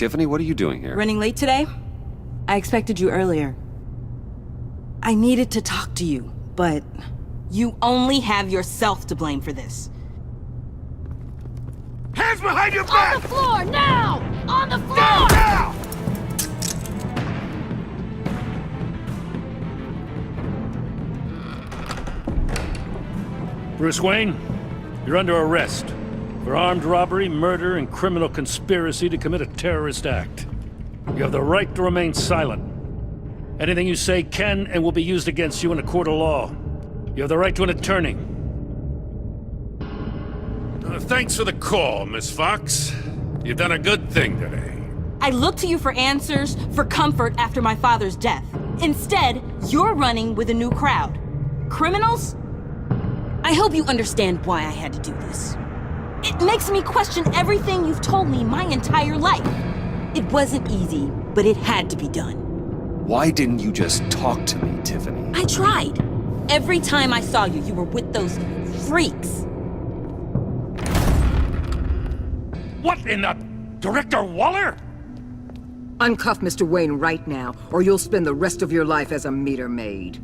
Tiffany, what are you doing here? Running late today? I expected you earlier. I needed to talk to you, but you only have yourself to blame for this. Hands behind your back! On the floor, now! On the floor! Down, now! Bruce Wayne, you're under arrest for armed robbery, murder, and criminal conspiracy to commit a terrorist act. You have the right to remain silent. Anything you say can and will be used against you in a court of law. You have the right to an attorney. Thanks for the call, Miss Fox. You've done a good thing today. I looked to you for answers, for comfort after my father's death. Instead, you're running with a new crowd. Criminals? I hope you understand why I had to do this. It makes me question everything you've told me my entire life. It wasn't easy, but it had to be done. Why didn't you just talk to me, Tiffany? I tried. Every time I saw you, you were with those freaks. What in the... Director Waller? Uncuff Mr. Wayne right now, or you'll spend the rest of your life as a meter maid.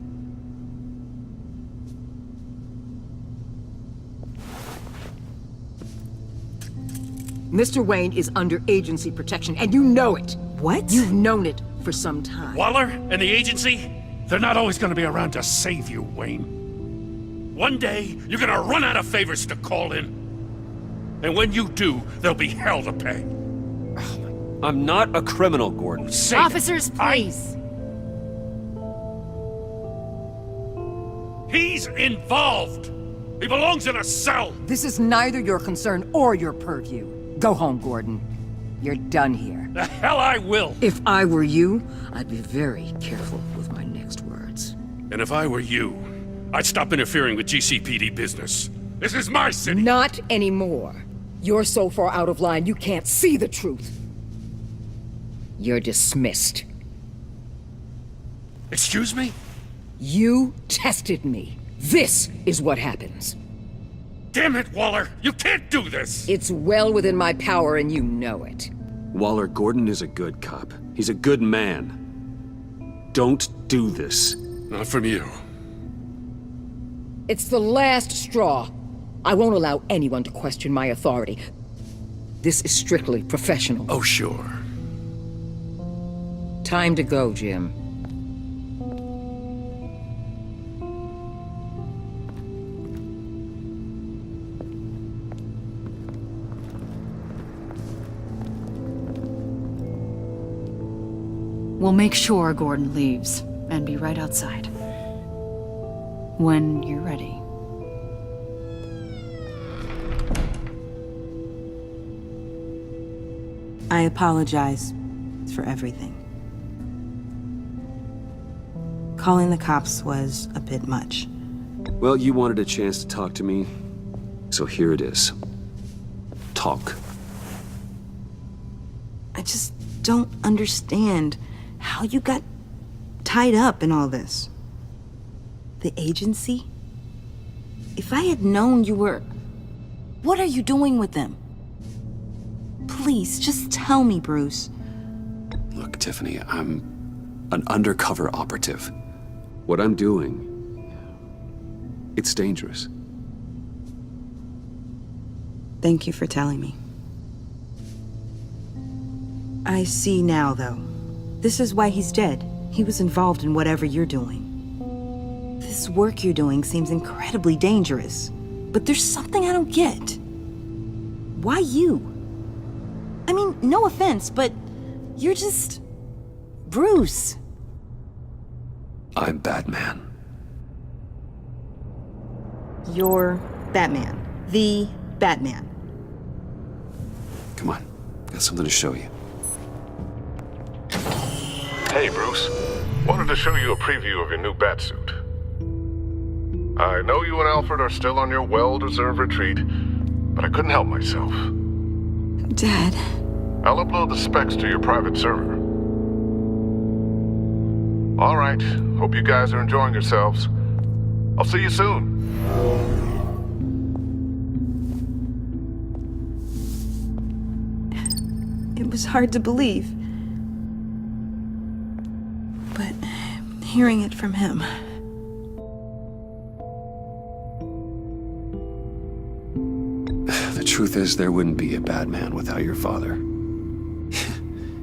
Mr. Wayne is under agency protection, and you know it. What? You've known it for some time. Waller and the agency? They're not always gonna be around to save you, Wayne. One day, you're gonna run out of favors to call in. And when you do, there'll be hell to pay. I'm not a criminal, Gordon. Say Officers, please. He's involved. He belongs in a cell. This is neither your concern or your purview. Go home, Gordon. You're done here. The hell I will. If I were you, I'd be very careful with my next words. And if I were you, I'd stop interfering with GCPD business. This is my city. Not anymore. You're so far out of line, you can't see the truth. You're dismissed. Excuse me? You tested me. This is what happens. Damn it, Waller! You can't do this! It's well within my power and you know it. Waller, Gordon is a good cop. He's a good man. Don't do this. Not from you. It's the last straw. I won't allow anyone to question my authority. This is strictly professional. Oh, sure. Time to go, Jim. We'll make sure Gordon leaves, and be right outside. When you're ready. I apologize for everything. Calling the cops was a bit much. Well, you wanted a chance to talk to me, so here it is. Talk. I just don't understand how you got tied up in all this. The agency? If I had known you were... What are you doing with them? Please, just tell me, Bruce. Look, Tiffany, I'm an undercover operative. What I'm doing, it's dangerous. Thank you for telling me. I see now, though. This is why he's dead. He was involved in whatever you're doing. This work you're doing seems incredibly dangerous. But there's something I don't get. Why you? I mean, no offense, but you're just... Bruce. I'm Batman. You're Batman. The Batman. Come on, got something to show you. Hey, Bruce. Wanted to show you a preview of your new Batsuit. I know you and Alfred are still on your well-deserved retreat, but I couldn't help myself. Dad. I'll upload the specs to your private server. All right. Hope you guys are enjoying yourselves. I'll see you soon. It It was hard to believe. But hearing it from him... The truth is, there wouldn't be a Batman without your father.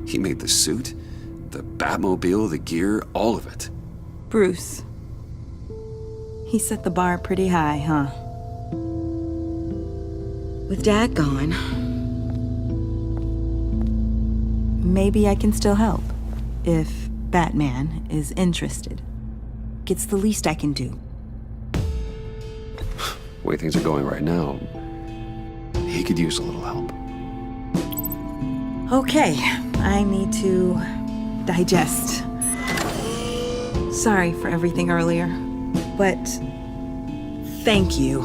He made the suit, the Batmobile, the gear, all of it. Bruce. He set the bar pretty high, huh? With Dad gone... maybe I can still help. If Batman is interested. It's the least I can do. The way things are going right now, he could use a little help. Okay, I need to digest. Sorry for everything earlier, but thank you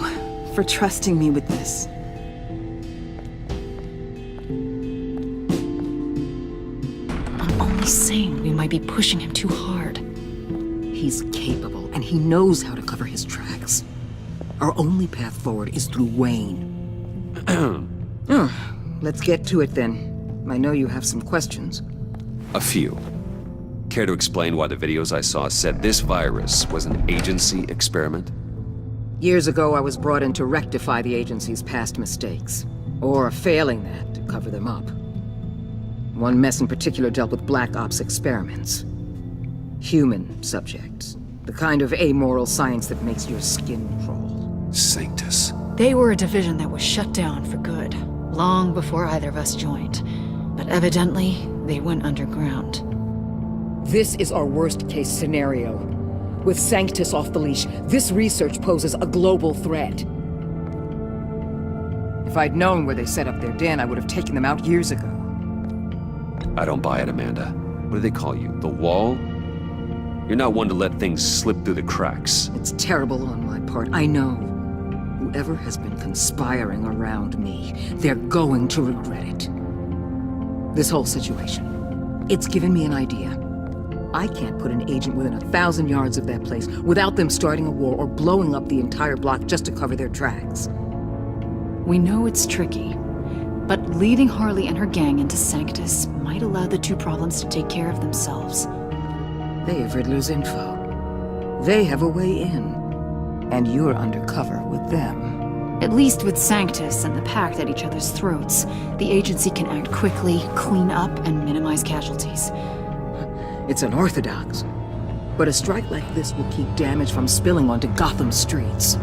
for trusting me with this. I'm only saying we might be pushing him too hard. He's capable, and he knows how to cover his tracks. Our only path forward is through Wayne. Let's get to it then. I know you have some questions. A few. Care to explain why the videos I saw said this virus was an agency experiment? Years ago, I was brought in to rectify the agency's past mistakes. Or, failing that, to cover them up. One mess in particular dealt with Black Ops experiments. Human subjects. The kind of amoral science that makes your skin crawl. Sanctus. They were a division that was shut down for good, long before either of us joined. But evidently, they went underground. This is our worst-case scenario. With Sanctus off the leash, this research poses a global threat. If I'd known where they set up their den, I would have taken them out years ago. I don't buy it, Amanda. What do they call you? The Wall? You're not one to let things slip through the cracks. It's terrible on my part, I know. Whoever has been conspiring around me, they're going to regret it. This whole situation, it's given me an idea. I can't put an agent within 1,000 yards of that place without them starting a war or blowing up the entire block just to cover their tracks. We know it's tricky, but leading Harley and her gang into Sanctus might allow the two problems to take care of themselves. They have Riddler's info. They have a way in. And you're undercover with them. At least with Sanctus and the Pact at each other's throats, the agency can act quickly, clean up, and minimize casualties. It's unorthodox. But a strike like this will keep damage from spilling onto Gotham streets.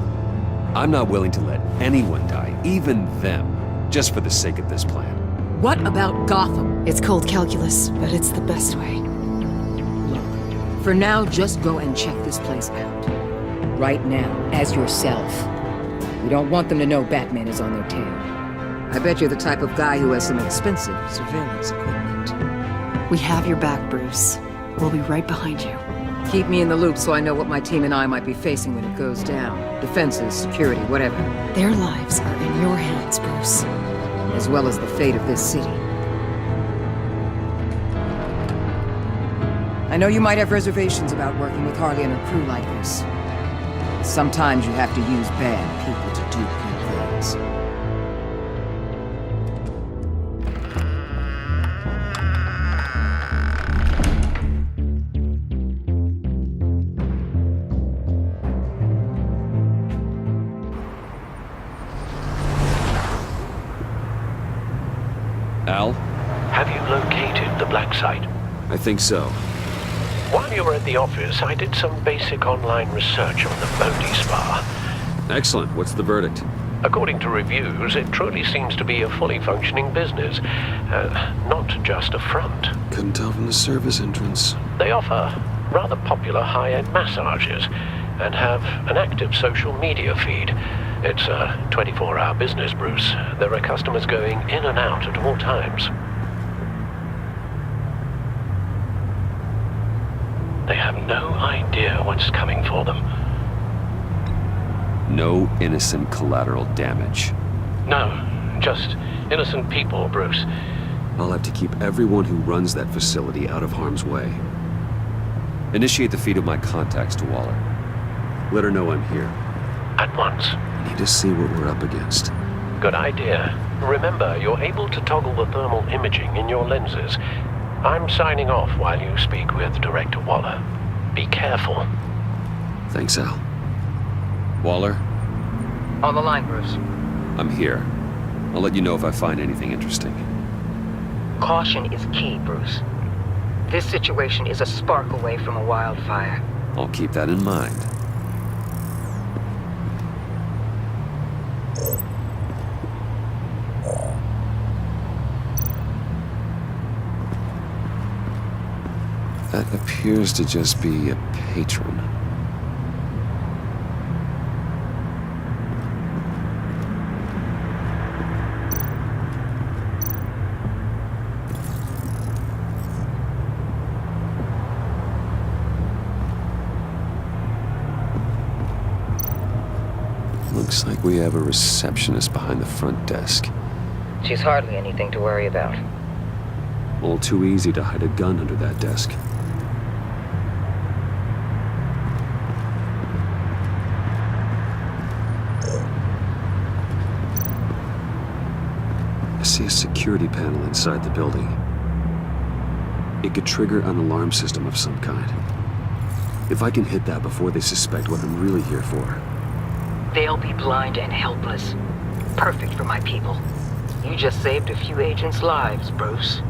I'm not willing to let anyone die, even them, just for the sake of this plan. What about Gotham? It's cold calculus, but it's the best way. Look, for now, just go and check this place out. Right now, as yourself. We don't want them to know Batman is on their tail. I bet you're the type of guy who has some expensive surveillance equipment. We have your back, Bruce. We'll be right behind you. Keep me in the loop so I know what my team and I might be facing when it goes down. Defenses, security, whatever. Their lives are in your hands, Bruce. As well as the fate of this city. I know you might have reservations about working with Harley and her crew like this. Sometimes you have to use bad people to do good things. Al? Have you located the black site? I think so. While you were at the office, I did some basic online research on the Bodhi Spa. Excellent. What's the verdict? According to reviews, it truly seems to be a fully functioning business, not just a front. Couldn't tell from the service entrance. They offer rather popular high-end massages and have an active social media feed. It's a 24-hour business, Bruce. There are customers going in and out at all times. They have no idea what's coming for them. No innocent collateral damage. No, just innocent people, Bruce. I'll have to keep everyone who runs that facility out of harm's way. Initiate the feed of my contacts to Waller. Let her know I'm here. At once. I need to see what we're up against. Good idea. Remember, you're able to toggle the thermal imaging in your lenses. I'm signing off while you speak with Director Waller. Be careful. Thanks, Al. Waller, On the line, Bruce. I'm here. I'll let you know if I find anything interesting. Caution is key, Bruce. This situation is a spark away from a wildfire. I'll keep that in mind. That appears to just be a patron. Looks like we have a receptionist behind the front desk. She's hardly anything to worry about. All too easy to hide a gun under that desk. I see a security panel inside the building. It could trigger an alarm system of some kind. If I can hit that before they suspect what I'm really here for. They'll be blind and helpless. Perfect for my people. You just saved a few agents' lives, Bruce.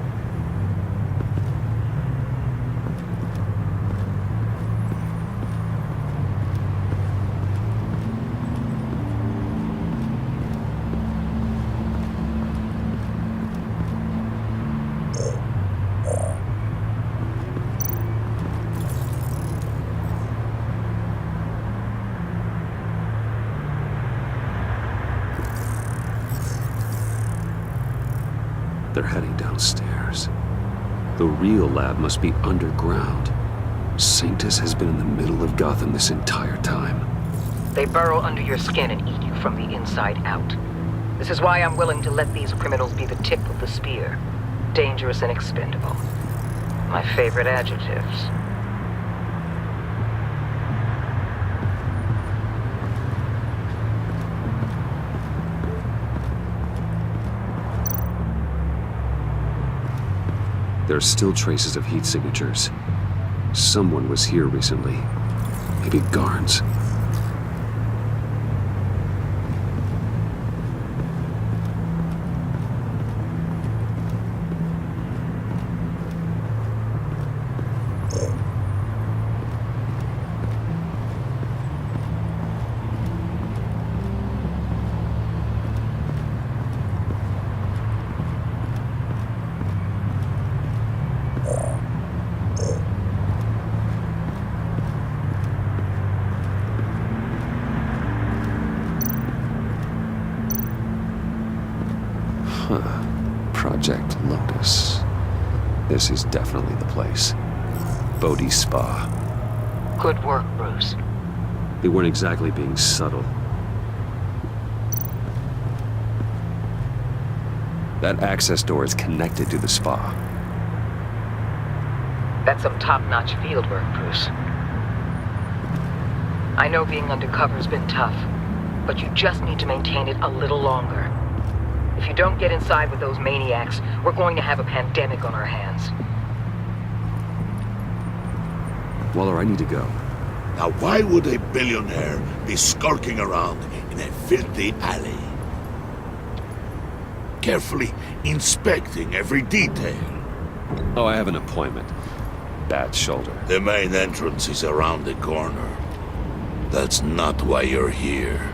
They're heading downstairs. The real lab must be underground. Sanctus has been in the middle of Gotham this entire time. They burrow under your skin and eat you from the inside out. This is why I'm willing to let these criminals be the tip of the spear. Dangerous and expendable. My favorite adjectives. There are still traces of heat signatures. Someone was here recently. Maybe Garnes. Project Lotus. This is definitely the place. Bodhi Spa. Good work, Bruce. They weren't exactly being subtle. That access door is connected to the spa. That's some top-notch fieldwork, Bruce. I know being undercover's been tough, but you just need to maintain it a little longer. If you don't get inside with those maniacs, we're going to have a pandemic on our hands. Waller, I need to go. Now why would a billionaire be skulking around in a filthy alley? Carefully inspecting every detail. Oh, I have an appointment. Bad shoulder. The main entrance is around the corner. That's not why you're here.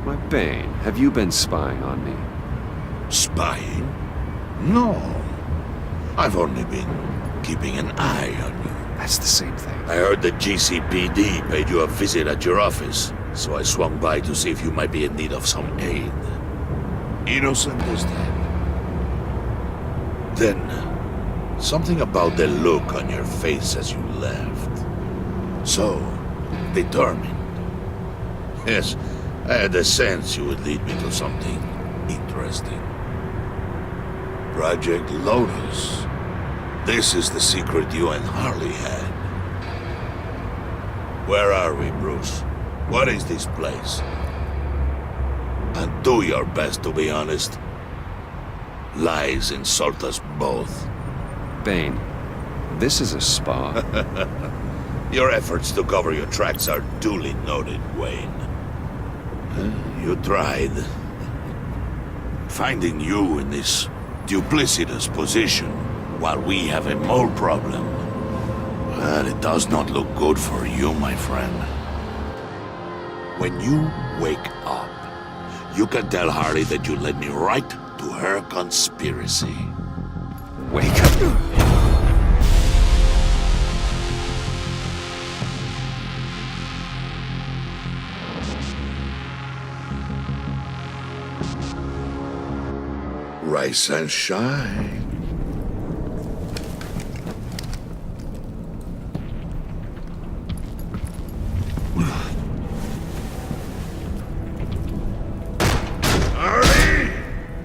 My Bane, have you been spying on me? Spying? No. I've only been keeping an eye on you. That's the same thing. I heard the GCPD paid you a visit at your office, so I swung by to see if you might be in need of some aid. Innocent as that. Then, something about the look on your face as you left. So, determined. Yes, I had a sense you would lead me to something interesting. Project Lotus. This is the secret you and Harley had. Where are we, Bruce? What is this place? And do your best to be honest. Lies insult us both. Bane, this is a spa. Your efforts to cover your tracks are duly noted, Wayne. You tried. Finding you in this duplicitous position while we have a mole problem. Well, it does not look good for you, my friend. When you wake up, you can tell Harley that you led me right to her conspiracy. Wake up. Rise and shine.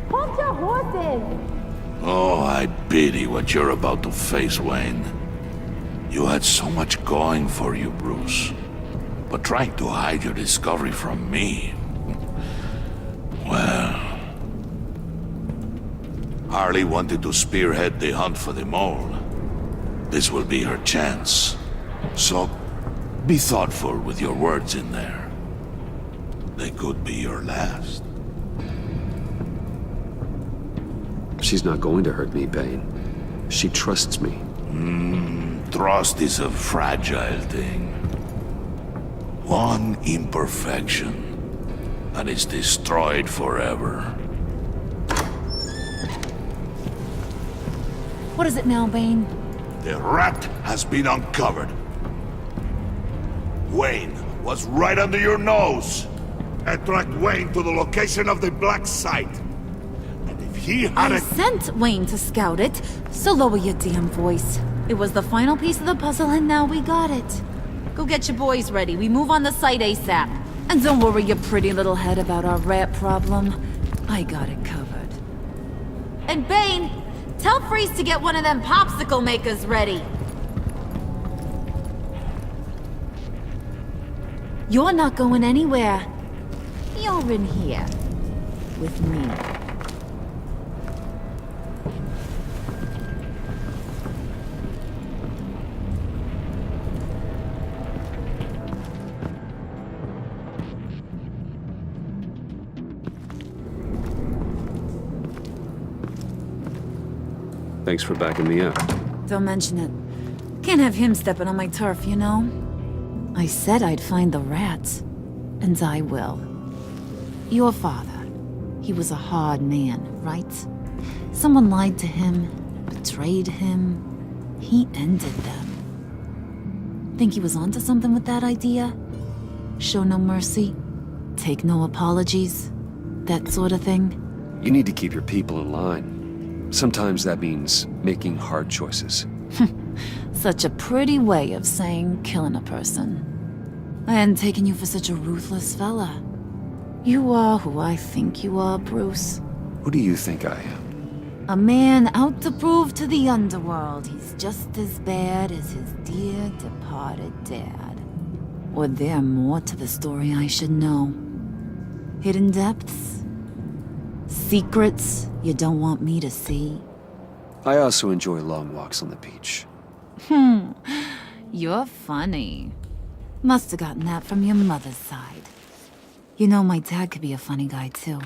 Hold your horses! Oh, I pity what you're about to face, Wayne. You had so much going for you, Bruce. But trying to hide your discovery from me... Well... Harley wanted to spearhead the hunt for the mole. This will be her chance. So, be thoughtful with your words in there. They could be your last. She's not going to hurt me, Bane. She trusts me. Trust is a fragile thing. One imperfection, and it's destroyed forever. What is it now, Bane? The rat has been uncovered. Wayne was right under your nose. I tracked Wayne to the location of the black site. And if he had I sent Wayne to scout it, so lower your damn voice. It was the final piece of the puzzle and now we got it. Go get your boys ready, we move on the site ASAP. And don't worry your pretty little head about our rat problem. I got it covered. And Bane, tell Freeze to get one of them popsicle makers ready. You're not going anywhere. You're in here. With me. Thanks for backing me up. Don't mention it. Can't have him stepping on my turf, you know? I said I'd find the rats. And I will. Your father. He was a hard man, right? Someone lied to him, betrayed him. He ended them. Think he was onto something with that idea? Show no mercy? Take no apologies? That sort of thing? You need to keep your people in line. Sometimes that means making hard choices. Such a pretty way of saying killing a person. I hadn't taken you for such a ruthless fella. You are who I think you are, Bruce. Who do you think I am? A man out to prove to the underworld he's just as bad as his dear departed dad. Or there more to the story I should know. Hidden depths? Secrets you don't want me to see? I also enjoy long walks on the beach. You're funny. Must have gotten that from your mother's side. You know, my dad could be a funny guy, too.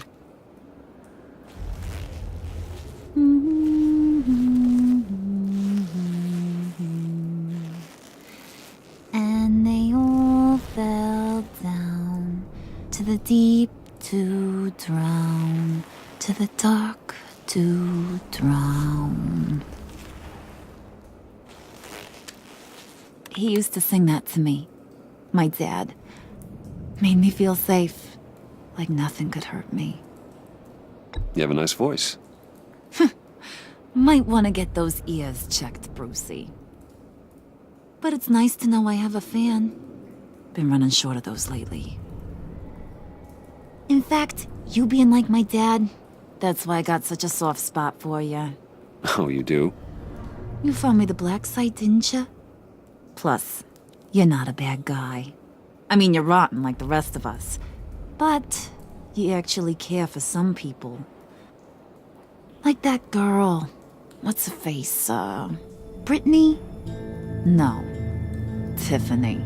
And they all fell down to the deep to drown, to the dark to drown. He used to sing that to me. My dad. Made me feel safe. Like nothing could hurt me. You have a nice voice. Might want to get those ears checked, Brucey. But it's nice to know I have a fan. Been running short of those lately. In fact, you being like my dad, that's why I got such a soft spot for you. Oh, you do? You found me the black site, didn't you? Plus, you're not a bad guy. I mean, you're rotten like the rest of us. But you actually care for some people. Like that girl. What's her face? Brittany? No. Tiffany.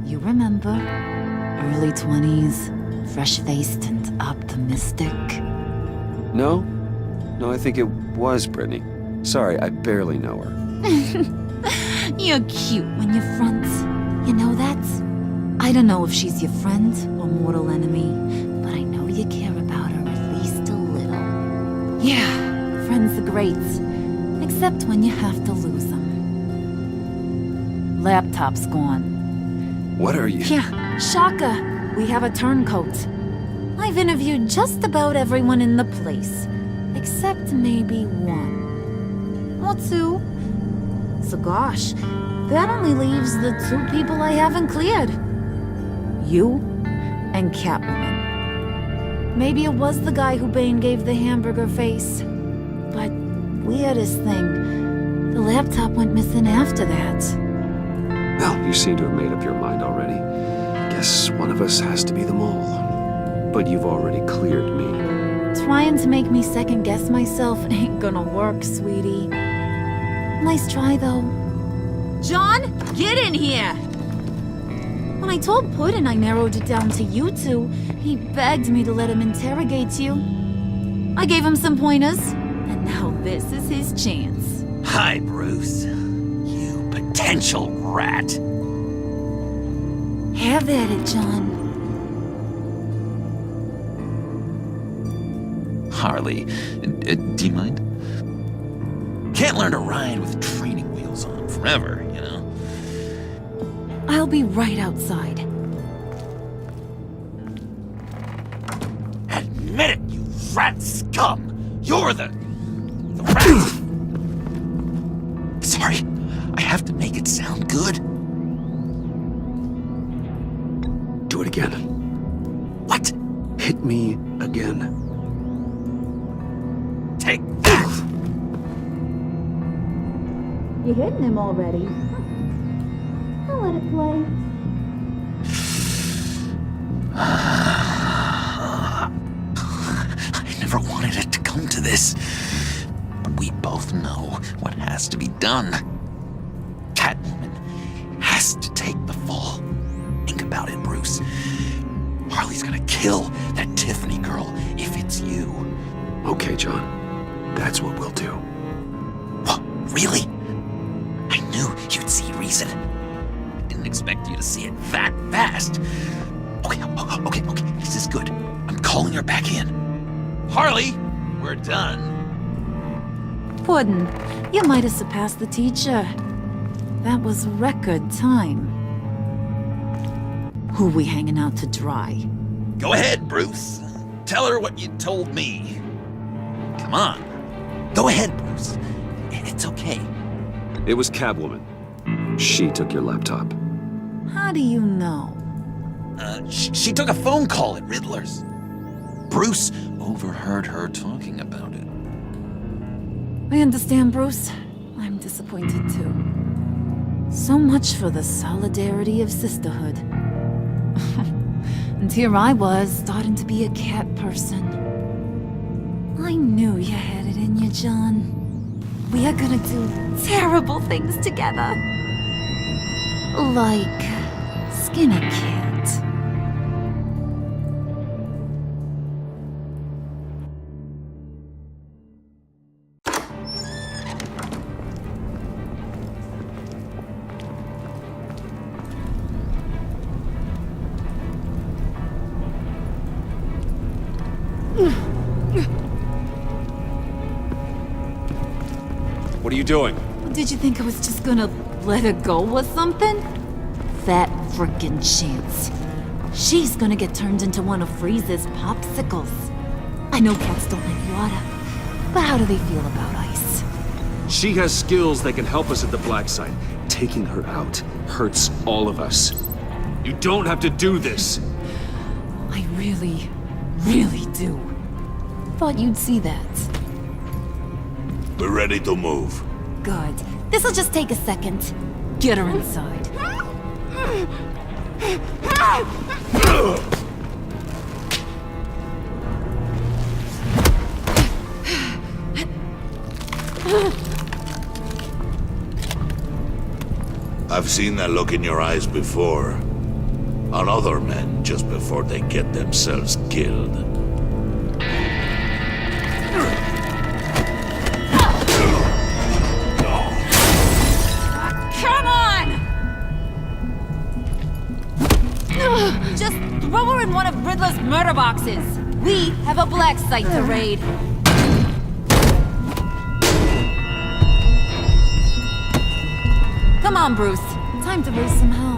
You remember? Early 20s, fresh-faced and optimistic. No? No, I think it was Brittany. Sorry, I barely know her. You're cute when you're friends. You know that? I don't know if she's your friend or mortal enemy, but I know you care about her at least a little. Yeah, friends are great. Except when you have to lose them. Laptop's gone. What are you? Yeah, shocker. We have a turncoat. I've interviewed just about everyone in the place. Except maybe one. Or two. So gosh, that only leaves the two people I haven't cleared. You and Catwoman. Maybe it was the guy who Bane gave the hamburger face. But weirdest thing, the laptop went missing after that. Well, you seem to have made up your mind already. Guess one of us has to be the mole. But you've already cleared me. Trying to make me second-guess myself ain't gonna work, sweetie. Nice try, though. John, get in here! When I told Puddin' I narrowed it down to you two, he begged me to let him interrogate you. I gave him some pointers, and now this is his chance. Hi, Bruce. You potential rat. Have at it, John. Harley, do you mind? Can't learn to ride with training wheels on forever, you know? I'll be right outside. Admit it, you rat scum! You're the rat! Sorry, I have to make it sound good. Do it again. What? Hit me again. Take that! You're hitting him already. I'll let it play. I never wanted it to come to this. But we both know what has to be done. Catwoman has to take the fall. Think about it, Bruce. Harley's gonna kill that Tiffany girl if it's you. Okay, John. That's what we'll do. What? Really? I knew you'd see reason. I didn't expect you to see it that fast. Okay, this is good. I'm calling her back in. Harley, we're done. Puddin', you might have surpassed the teacher. That was record time. Who we hanging out to dry? Go ahead, Bruce. Tell her what you told me. Come on. Go ahead, Bruce. It's okay. It was Catwoman. She took your laptop. How do you know? She took a phone call at Riddler's. Bruce overheard her talking about it. I understand, Bruce. I'm disappointed too. So much for the solidarity of sisterhood. And here I was, starting to be a cat person. I knew you had it in you, John. We are gonna do terrible things together. Like skin a cat. What are you doing? Did you think I was just gonna let her go or something? That frickin' chance. She's gonna get turned into one of Freeze's popsicles. I know cats don't like water, but how do they feel about ice? She has skills that can help us at the black site. Taking her out hurts all of us. You don't have to do this. I really, really do. Thought you'd see that. We're ready to move. Good. This'll just take a second. Get her inside. I've seen that look in your eyes before. On other men just before they get themselves killed. Come on! Just throw her in one of Riddler's murder boxes. We have a black site to raid. Come on, Bruce. Time to raise some hell.